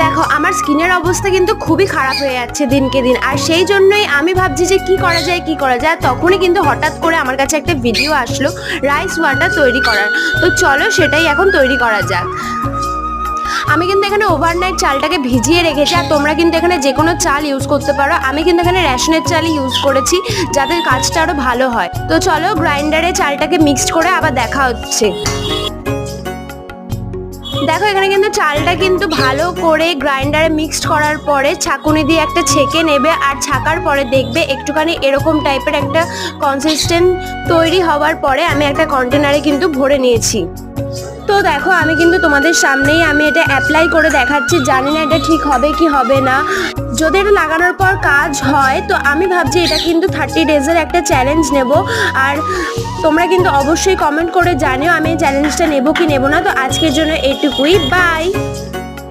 দেখো আমার স্কিনের অবস্থা কিন্তু খুবই খারাপ হয়ে যাচ্ছে দিনকে দিন, আর সেই জন্যই আমি ভাবছি যে কি করা যায় কি করা যায়। তখনই কিন্তু হঠাৎ করে আমার কাছে একটা ভিডিও আসলো রাইস ওয়াটার তৈরি করার। তো চলো সেটাই এখন তৈরি করা যাক। আমি কিন্তু এখানে ওভারনাইট চালটাকে ভিজিয়ে রেখেছি, আর তোমরা কিন্তু এখানে যে কোনো চাল ইউজ করতে পারো। আমি কিন্তু এখানে রেশনের চালই ইউজ করেছি যাতে কাজটা আরও ভালো হয়। তো চলো গ্রাইন্ডারে চালটাকে মিক্সড করে আবার দেখা হচ্ছে। দেখো এখানে কিন্তু চালটা কিন্তু ভালো করে গ্রাইন্ডারে মিক্সড করার পরে ছাঁকুনি দিয়ে একটা ছেঁকে নেবে, আর ছাকার পরে দেখবে একটুখানি এরকম টাইপের একটা কনসিস্টেন্ট তৈরি হওয়ার পরে আমি একটা কন্টেনারে কিন্তু ভরে নিয়েছি। তো দেখো আমি কিন্তু তোমাদের সামনেই আমি এটা অ্যাপ্লাই করে দেখাচ্ছি, জানি না এটা ঠিক হবে কি হবে না। যদি এটা লাগানোর পর কাজ হয় তো আমি ভাবছি এটা কিন্তু 30 ডেজের একটা চ্যালেঞ্জ নেব। আর তোমরা কিন্তু অবশ্যই কমেন্ট করে জানিও আমি এই চ্যালেঞ্জটা নেব কি নেব না। তো আজকের জন্য এইটুকুই, বাই।